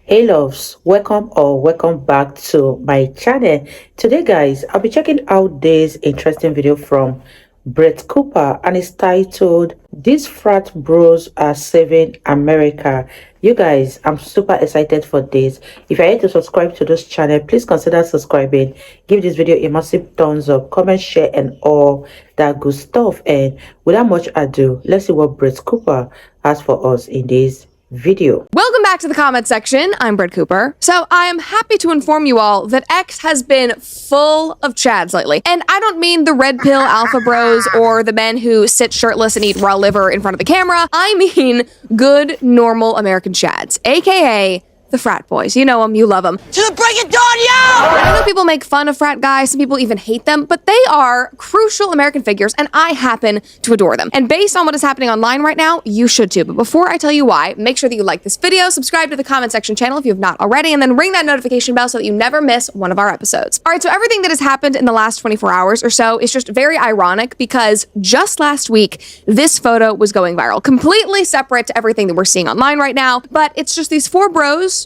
Hey loves, welcome back to my channel. Today guys, I'll be checking out this interesting video from Brett Cooper, and it's titled "These Frat Bros Are Saving America." You guys, I'm super excited for this. If you're yet to subscribe to this channel, please consider subscribing. Give this video a massive thumbs up, comment, share, and all that good stuff. And without much ado, let's see what Brett Cooper has for us in this video. Welcome back to the comment section. I'm Brett Cooper. So I am happy to inform you all that X has been full of chads lately. And I don't mean the red pill alpha bros or the men who sit shirtless and eat raw liver in front of the camera. I mean good, normal American chads, aka the frat boys. You know them, you love them. To the break of dawn, yo! I know people make fun of frat guys, some people even hate them, but they are crucial American figures, and I happen to adore them. And based on what is happening online right now, you should too. But before I tell you why, make sure that you like this video, subscribe to the comment section channel if you have not already, and then ring that notification bell so that you never miss one of our episodes. All right, so everything that has happened in the last 24 hours or so is just very ironic because just last week, this photo was going viral, completely separate to everything that we're seeing online right now, but it's just these four bros.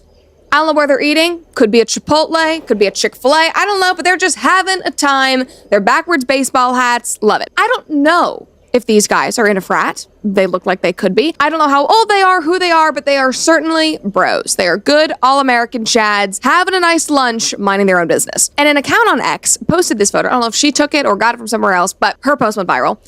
I don't know where they're eating. Could be a Chipotle, could be a Chick-fil-A. I don't know, but they're just having a time. They're backwards baseball hats. Love it. I don't know if these guys are in a frat. They look like they could be. I don't know how old they are, who they are, but they are certainly bros. They are good all-American chads, having a nice lunch, minding their own business. And an account on X posted this photo. I don't know if she took it or got it from somewhere else, but her post went viral.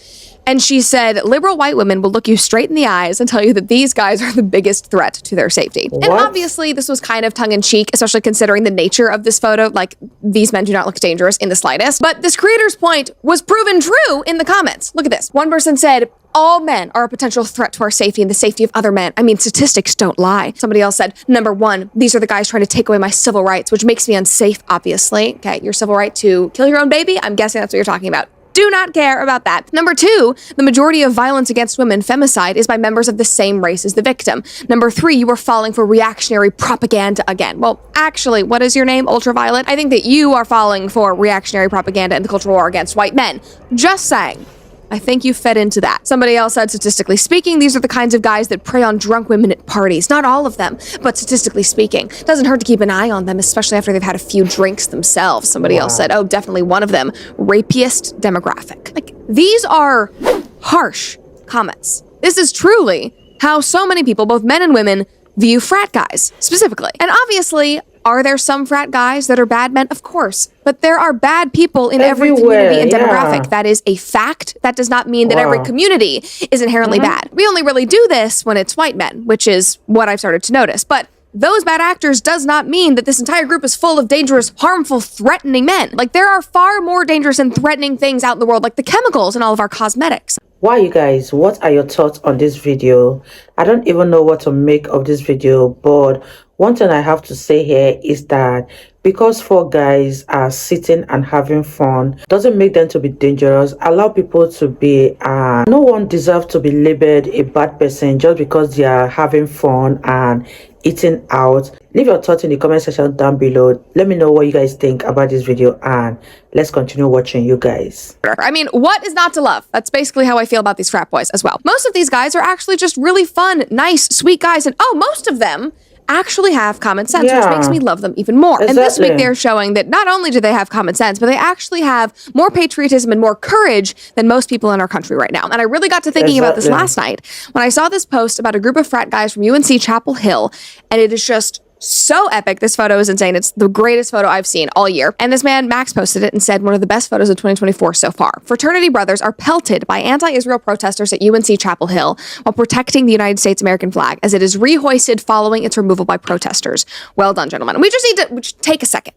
And she said, liberal white women will look you straight in the eyes and tell you that these guys are the biggest threat to their safety. What? And obviously this was kind of tongue-in-cheek, especially considering the nature of this photo. Like, these men do not look dangerous in the slightest. But this creator's point was proven true in the comments. Look at this. One person said, all men are a potential threat to our safety and the safety of other men. I mean, statistics don't lie. Somebody else said, number one, these are the guys trying to take away my civil rights, which makes me unsafe, obviously. Okay, your civil right to kill your own baby? I'm guessing that's what you're talking about. Do not care about that. Number two, the majority of violence against women, femicide, is by members of the same race as the victim. Number three, you are falling for reactionary propaganda again. Well, actually, what is your name, Ultraviolet? I think that you are falling for reactionary propaganda in the cultural war against white men. Just saying. I think you fed into that. Somebody else said, statistically speaking, these are the kinds of guys that prey on drunk women at parties. Not all of them, but statistically speaking. Doesn't hurt to keep an eye on them, especially after they've had a few drinks themselves. Somebody else said, oh, definitely one of them. Rapiest demographic. Like, these are harsh comments. This is truly how so many people, both men and women, view frat guys, specifically. And obviously, are there some frat guys that are bad men? Of course. But there are bad people in every community and demographic. Yeah. That is a fact. That does not mean that every community is inherently bad. We only really do this when it's white men, which is what I've started to notice. But those bad actors does not mean that this entire group is full of dangerous, harmful, threatening men. Like, there are far more dangerous and threatening things out in the world, like the chemicals in all of our cosmetics. Why, you guys, what are your thoughts on this video? I don't even know what to make of this video, but one thing I have to say here is that because four guys are sitting and having fun doesn't make them to be dangerous. Allow people to be, no one deserves to be labeled a bad person just because they are having fun and eating out. Leave your thoughts in the comment section down below. Let me know what you guys think about this video, and let's continue watching, you guys. I mean, what is not to love? That's basically how I feel about these frat boys as well. Most of these guys are actually just really fun, nice, sweet guys, and most of them actually have common sense, which makes me love them even more. Exactly. And this week they're showing that not only do they have common sense, but they actually have more patriotism and more courage than most people in our country right now. And I really got to thinking about this last night when I saw this post about a group of frat guys from UNC Chapel Hill, and it is just so epic. This photo is insane. It's the greatest photo I've seen all year. And this man, Max, posted it and said, one of the best photos of 2024 so far. Fraternity brothers are pelted by anti-Israel protesters at UNC Chapel Hill while protecting the United States American flag as it is rehoisted following its removal by protesters. Well done, gentlemen. We just need to take a second.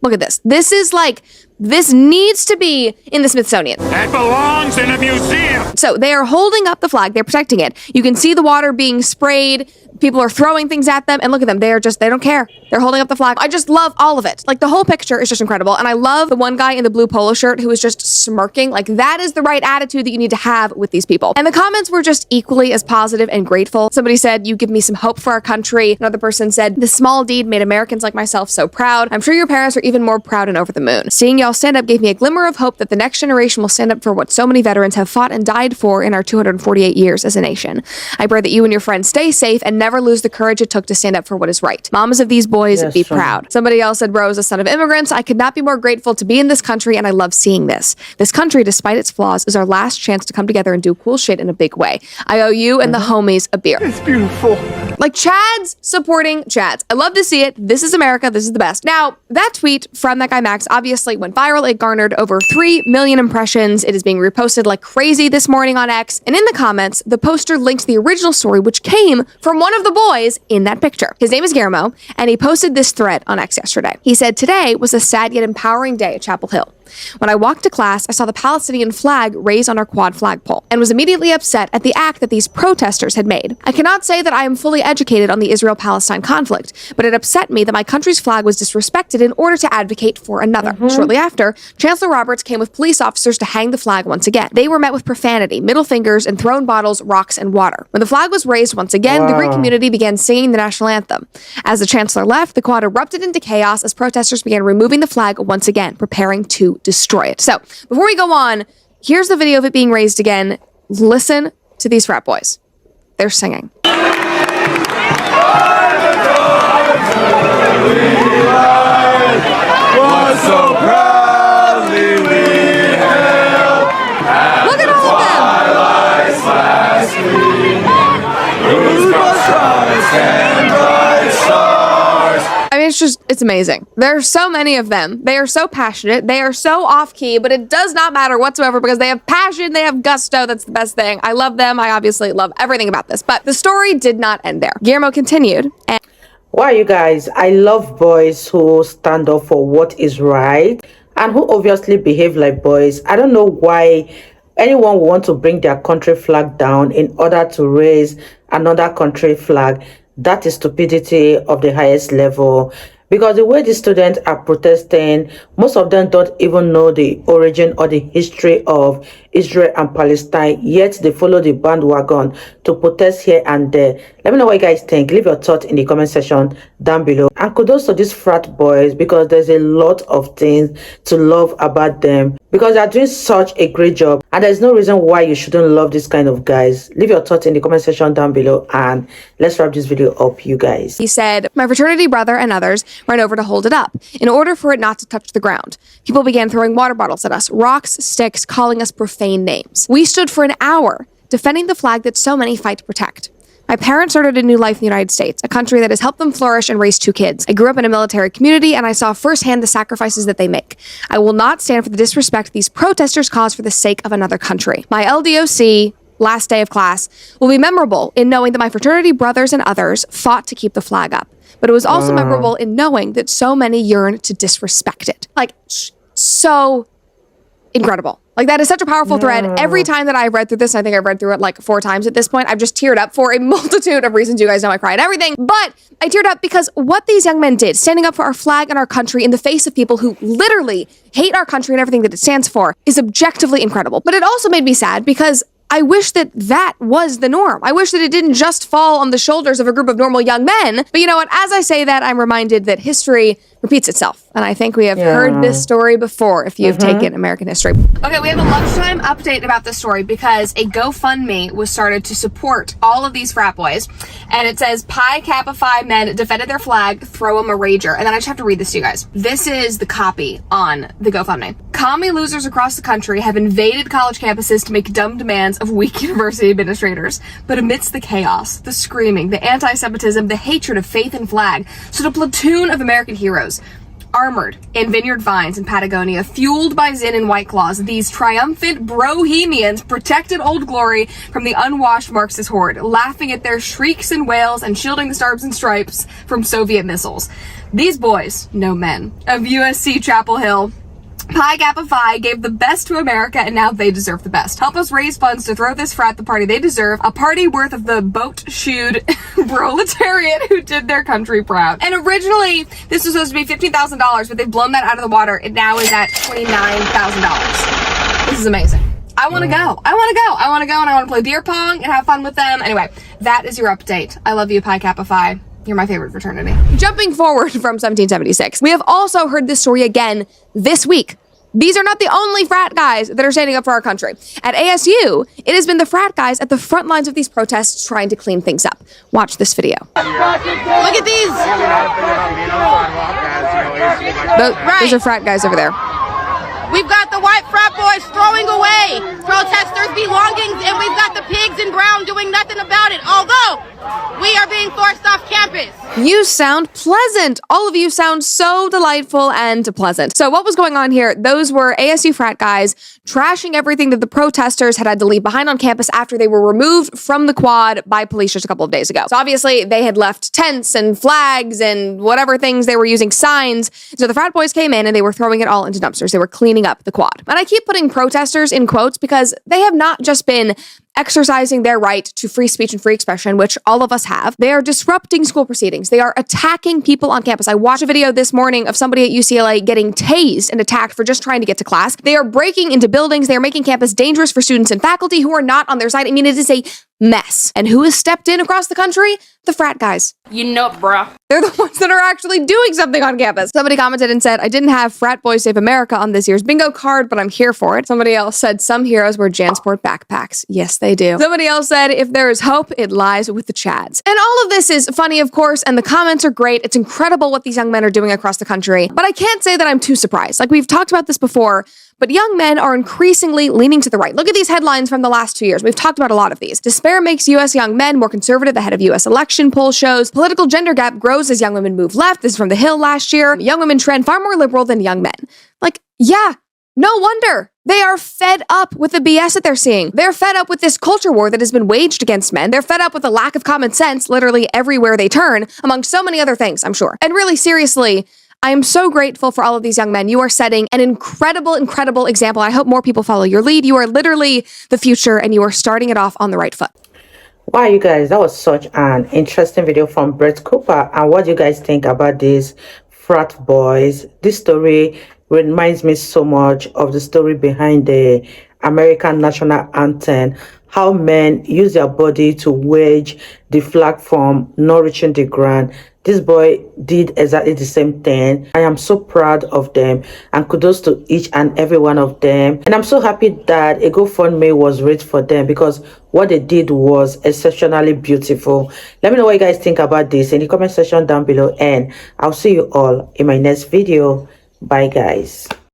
Look at this. This is like, this needs to be in the Smithsonian. That belongs in a museum. So they are holding up the flag. They're protecting it. You can see the water being sprayed. People are throwing things at them. And look at them. They don't care. They're holding up the flag. I just love all of it. Like, the whole picture is just incredible. And I love the one guy in the blue polo shirt who is just smirking. Like, that is the right attitude that you need to have with these people. And the comments were just equally as positive and grateful. Somebody said, you give me some hope for our country. Another person said, this small deed made Americans like myself so proud. I'm sure your parents are even more proud and over the moon. Seeing y'all y'all stand up gave me a glimmer of hope that the next generation will stand up for what so many veterans have fought and died for in our 248 years as a nation. I pray that you and your friends stay safe and never lose the courage it took to stand up for what is right. Mamas of these boys, Yes, be sure. proud. Somebody else said, Bro is a son of immigrants. I could not be more grateful to be in this country, and I love seeing this. This country, despite its flaws, is our last chance to come together and do cool shit in a big way. I owe you and the homies a beer. It's beautiful. Like Chads supporting Chads. I love to see it. This is America. This is the best. Now, that tweet from that guy Max obviously went viral. It garnered over 3 million impressions. It is being reposted like crazy this morning on X. And in the comments, the poster links the original story, which came from one of the boys in that picture. His name is Guillermo, and he posted this thread on X yesterday. He said, "Today was a sad yet empowering day at Chapel Hill. When I walked to class, I saw the Palestinian flag raised on our quad flagpole and was immediately upset at the act that these protesters had made. I cannot say that I am fully educated on the Israel-Palestine conflict, but it upset me that my country's flag was disrespected in order to advocate for another." Shortly after, Chancellor Roberts came with police officers to hang the flag once again. They were met with profanity, middle fingers, and thrown bottles, rocks, and water. When the flag was raised once again, the Greek community began singing the national anthem. As the chancellor left, the quad erupted into chaos as protesters began removing the flag once again, preparing to destroy it. So, before we go on, here's the video of it being raised again. Listen to these frat boys. They're singing. So proudly we held Look at all of them. highlights last week. Whose most promised and bright stars. I mean, it's amazing. There are so many of them. They are so passionate. They are so off key, but it does not matter whatsoever because they have passion. They have gusto. That's the best thing. I love them. I obviously love everything about this, but the story did not end there. Guillermo continued. And Why, you guys? I love boys who stand up for what is right and who obviously behave like boys. I don't know why anyone would want to bring their country flag down in order to raise another country flag. That is stupidity of the highest level. Because the way the students are protesting, most of them don't even know the origin or the history of Israel and Palestine, yet they follow the bandwagon to protest here and there. Let me know what you guys think. Leave your thoughts in the comment section down below. And kudos to these frat boys, because there's a lot of things to love about them, because they're doing such a great job, and there's no reason why you shouldn't love this kind of guys. Leave your thoughts in the comment section down below, and let's wrap this video up, you guys. he said, "My fraternity brother and others ran over to hold it up in order for it not to touch the ground. People began throwing water bottles at us, rocks, sticks, calling us profane names. We stood for an hour defending the flag that so many fight to protect. My parents started a new life in the United States, a country that has helped them flourish and raise 2 kids. I grew up in a military community, and I saw firsthand the sacrifices that they make. I will not stand for the disrespect these protesters cause for the sake of another country. My LDOC, last day of class, will be memorable in knowing that my fraternity brothers and others fought to keep the flag up. But it was also memorable in knowing that so many yearn to disrespect it." Like, so incredible. Like, that is such a powerful thread. Every time that I've read through this, and I think I've read through it like 4 times at this point, I've just teared up for a multitude of reasons. You guys know I cry at everything, but I teared up because what these young men did, standing up for our flag and our country in the face of people who literally hate our country and everything that it stands for, is objectively incredible. But it also made me sad because I wish that that was the norm. I wish that it didn't just fall on the shoulders of a group of normal young men. But you know what? As I say that, I'm reminded that history repeats itself. And I think we have heard this story before if you've taken American history. Okay, we have a lunchtime update about this story because a GoFundMe was started to support all of these frat boys. And it says, Pi Kappa Phi men defended their flag, throw 'em a rager. And then I just have to read this to you guys. This is the copy on the GoFundMe. Commie losers across the country have invaded college campuses to make dumb demands of weak university administrators. But amidst the chaos, the screaming, the anti-Semitism, the hatred of faith and flag, stood a platoon of American heroes. Armored in vineyard vines in Patagonia, fueled by Zin and White Claws, these triumphant Bohemians protected Old Glory from the unwashed Marxist horde, laughing at their shrieks and wails and shielding the Stars and Stripes from Soviet missiles. These boys, no men, of USC Chapel Hill, Pi Kappa Phi gave the best to America, and now they deserve the best. Help us raise funds to throw this frat the party they deserve, a party worth of the boat-shoed proletariat who did their country proud. And originally, this was supposed to be $15,000, but they've blown that out of the water. It now is at $29,000. This is amazing. I want to go. I want to go. I want to go, and I want to play beer pong and have fun with them. Anyway, that is your update. I love you, Pi Kappa Phi. You're my favorite fraternity. Jumping forward from 1776, we have also heard this story again this week These are not the only frat guys that are standing up for our country. At ASU, it has been the frat guys at the front lines of these protests trying to clean things up. Watch this video. Look at these. Those are frat guys over there. We've got the white frat boys throwing away protesters' belongings, and we've got the pigs in brown doing nothing about it, although we are being forced off campus. You sound pleasant. All of you sound so delightful and pleasant. So what was going on here? Those were ASU frat guys trashing everything that the protesters had to leave behind on campus after they were removed from the quad by police just a couple of days ago. So obviously they had left tents and flags and whatever things they were using, signs. So the frat boys came in and they were throwing it all into dumpsters. They were cleaning up the quad. And I keep putting protesters in quotes because they have not just been exercising their right to free speech and free expression, which all of us have. They are disrupting school proceedings. They are attacking people on campus. I watched a video this morning of somebody at UCLA getting tased and attacked for just trying to get to class. They are breaking into buildings. They are making campus dangerous for students and faculty who are not on their side. I mean, it is a mess. And who has stepped in across the country? The frat guys. You know, bruh. They're the ones that are actually doing something on campus. Somebody commented and said, I didn't have Frat Boys Save America on this year's bingo card, but I'm here for it. Somebody else said, some heroes wear JanSport backpacks. Yes, they do. Somebody else said, if there is hope, it lies with the Chads. And all of this is funny, of course, and the comments are great. It's incredible what these young men are doing across the country. But I can't say that I'm too surprised. Like, we've talked about this before, but young men are increasingly leaning to the right. Look at these headlines from the last 2 years. We've talked about a lot of these. Despair makes U.S. young men more conservative ahead of U.S. election poll shows. Political gender gap grows as young women move left. This is from The Hill last year. Young women trend far more liberal than young men. Like, yeah, no wonder. They are fed up with the BS that they're seeing. They're fed up with this culture war that has been waged against men. They're fed up with the lack of common sense literally everywhere they turn, among so many other things, I'm sure. And really, seriously, I am so grateful for all of these young men. You are setting an incredible, incredible example. I hope more people follow your lead. You are literally the future, and you are starting it off on the right foot. Wow, you guys, that was such an interesting video from Brett Cooper. And what do you guys think about these frat boys? This story reminds me so much of the story behind the American national anthem, how men use their body to wage the flag from not reaching the ground. This boy did exactly the same thing. I am so proud of them, and kudos to each and every one of them. And I'm so happy that a GoFundMe was raised for them, because what they did was exceptionally beautiful. Let me know what you guys think about this in the comment section down below, and I'll see you all in my next video. Bye guys.